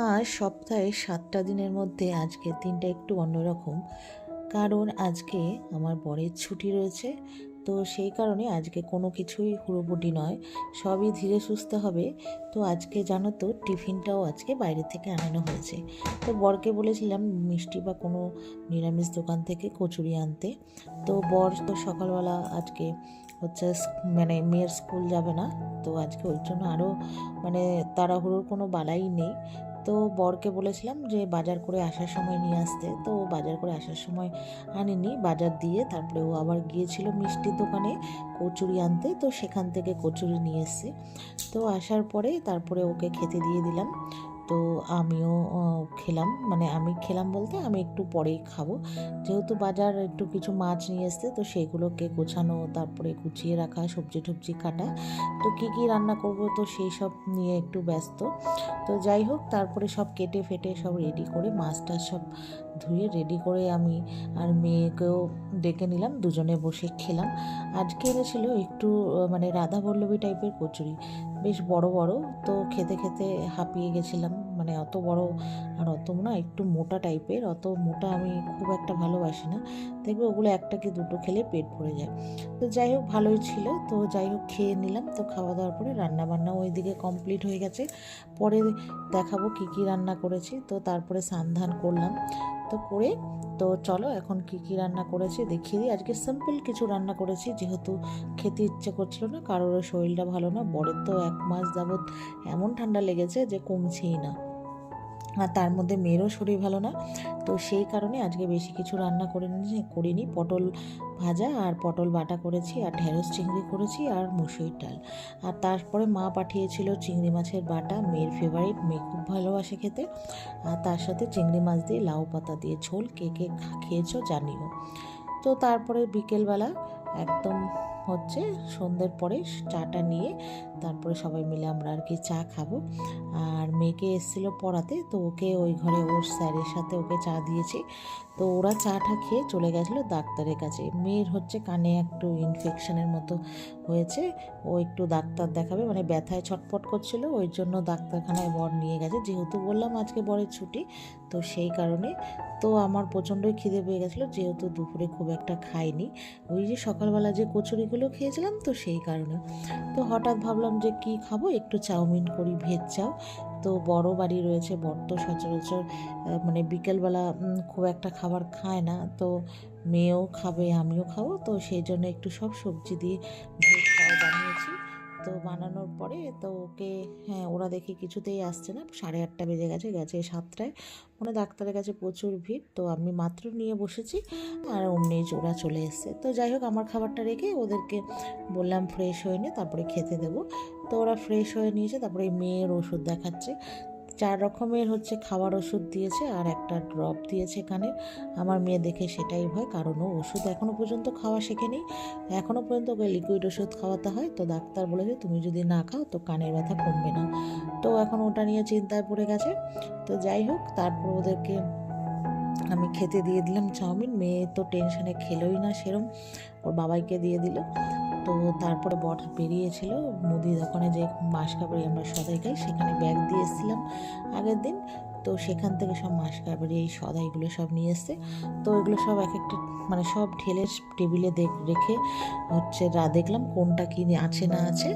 আর সপ্তাহে ৭টা দিনের মধ্যে আজকের দিনটা একটু অন্যরকম। কারণ আজকে আমার বরের ছুটি রয়েছে। তো সেই কারণে আজকে কোনো কিছুই হুড়োহুড়ি নয়, সবই ধীরে সুস্থে হবে। তো আজকে জানো তো, টিফিনটাও আজকে বাইরে থেকে আনানো হয়েছে। তো বরকে বলেছিলাম মিষ্টি বা কোনো নিরামিষ দোকান থেকে কচুরি আনতে। তো বর তো সকালবেলা আজকে হচ্ছে মানে মেয়ের স্কুল যাবে না। তো আজকে ওই জন্য আরও মানে তাড়াহুড়োর কোনো বালাই নেই। তো বরকে বলেছিলাম যে বাজার করে আসার সময় নিয়ে আসতে। তো ও বাজার করে আসার সময় আনেনি, বাজার দিয়ে তারপরে ও আবার গিয়েছিল মিষ্টির দোকানে কচুরি আনতে। তো সেখান থেকে কচুরি নিয়ে এসছে। তো আসার পরে তারপরে ওকে খেতে দিয়ে দিলাম। তো আমিও খেলাম, মানে আমি খেলাম বলতে আমি একটু পরেই খাবো, যেহেতু বাজার একটু কিছু মাছ নিয়ে এসছে। তো সেগুলোকে গোছানো, তারপরে গুছিয়ে রাখা, সবজি টবজি কাটা, তো কী কী রান্না করব তো সেই সব নিয়ে একটু ব্যস্ত। তো যাই হোক, তারপরে সব কেটে ফেটে সব রেডি করে মাছটা সব ধুয়ে রেডি করে আমি আর মেয়েকেও ডেকে নিলাম, দুজনে বসে খেলাম। আজকে এনেছিল একটু মানে রাধাবল্লভী টাইপের কচুরি, বেশ বড় বড়। তো খেতে খেতে হাঁপিয়ে গেছিলাম, মানে অত বড় আর অত না, একটু মোটা টাইপের। অত মোটা আমি খুব একটা ভালোবাসি না, দেখবে ওগুলো একটা কি দুটো খেলে পেট ভরে যায়। তো যাই হোক, ভালোই ছিল। তো যাই হোক, খেয়ে নিলাম। তো খাওয়া দাওয়ার পরে রান্না বান্নাও ওইদিকে কমপ্লিট হয়ে গেছে। পরে দেখাবো কি কি রান্না করেছি। তো তারপরে স্নান করলাম, তো করে তো চলো এখন কি কি রান্না করেছি দেখিয়ে দিই। আজকে সিম্পল কিছু রান্না করেছি, যেহেতু খেতে ইচ্ছে করছিল না, কারোর শরীরটা ভালো না। বরের তো 1 মাস যাবৎ এমন ঠান্ডা লেগেছে যে কমছেই না, আর তার মধ্যে মেয়েরও শরীর ভালো না। তো সেই কারণে আজকে বেশি কিছু রান্না করিনি। পটল ভাজা আর পটল বাটা করেছি, আর ঢেঁড়স চিংড়ি করেছি, আর মুসুরির ডাল। আর তারপরে মা পাঠিয়েছিল চিংড়ি মাছের বাটা, মেয়ের ফেভারিট, মেয়ে খুব ভালোবাসে খেতে। আর তার সাথে চিংড়ি মাছ দিয়ে লাউ পাতা দিয়ে ঝোল। কে কে খেয়েছো জানিও। তো তারপরে বিকেলবেলা একদম হচ্ছে সন্ধ্যের পরে চাটা নিয়ে তারপরে সবাই মিলে আমরা আর কি চা খাবো। আর মেয়েকে এসেছিলো পড়াতে, তো ওকে ওই ঘরে ওর স্যারের সাথে ওকে চা দিয়েছি। তো ওরা চাটা খেয়ে চলে গেছিলো ডাক্তারের কাছে। মেয়ের হচ্ছে কানে একটু ইনফেকশনের মতো হয়েছে, ও একটু ডাক্তার দেখাবে, মানে ব্যথায় ছটফট করছিল, ওই জন্য ডাক্তারখানায় বর নিয়ে গেছে। যেহেতু বললাম আজকে বরের ছুটি, তো সেই কারণে। তো আমার প্রচণ্ডই খিদে পেয়ে গেছিলো, যেহেতু দুপুরে খুব একটা খাইনি, ওই যে সকালবেলা যে কচুরিগুলো খেয়েছিলাম, তো সেই কারণে। তো হঠাৎ ভাবলাম যে কি খাবো, একটু চাউমিন করি, ভেজ চাউ। তো বড় বাড়ি রয়েছে, বর তো সচরাচর মানে বিকেলবেলা খুব একটা খাবার খায় না। তো মেয়েও খাবে, আমিও খাবো, তো সেই জন্য একটু সব সবজি দিয়ে ভেজ চাউ বানিয়েছি। তো বানানোর পরে তো ওকে, হ্যাঁ ওরা দেখে কিছুতেই আসছে না, 8:30 বেজে গেছে, গেছে 7টায়। মানে ডাক্তারের কাছে প্রচুর ভিড়। তো আমি মাত্র নিয়ে বসেছি আর অমনি ওরা চলে এসছে। তো যাই হোক, আমার খাবারটা রেখে ওদেরকে বললাম ফ্রেশ হয়ে নে, তারপরে খেতে দেবো। তো ওরা ফ্রেশ হয়ে নিয়েছে। তারপরে মেয়ের ওষুধ দেখাচ্ছে, 4 রকমের হচ্ছে খাবার ওষুধ দিয়েছে, আর একটা ড্রপ দিয়েছে কানে। আমার মেয়ে দেখে সেটাই ভয়, কারণ ও ওষুধ এখনও পর্যন্ত খাওয়া শেখেনি। এখনও পর্যন্ত ওকে লিকুইড ওষুধ খাওয়াতে হয়। তো ডাক্তার বলেছে তুমি যদি না খাও তো কানের ব্যথা কমবে না। তো এখন ওটা নিয়ে চিন্তায় পড়ে গেছে। তো যাই হোক, তারপর ওদেরকে আমি খেতে দিয়ে দিলাম চাউমিন। মেয়ে তো টেনশনে খেলোই না সেরম, ওর বাবাইকে দিয়ে দিল। তো তারপরে বর বেরিয়েছিল মুদি দোকানে, যে মাসকাবাড়ি আমরা সদাই খাই, সেখানে ব্যাগ দিয়ে এসেছিলাম আগের দিন। তো সেখান থেকে সব মাসকাবাড়ি এই সদাইগুলো সব নিয়ে এসছে। তো এগুলো সব এক একটা মানে সব ঢেলে টেবিলে রেখে হচ্ছে দেখলাম কোনটা কি আছে না আছে।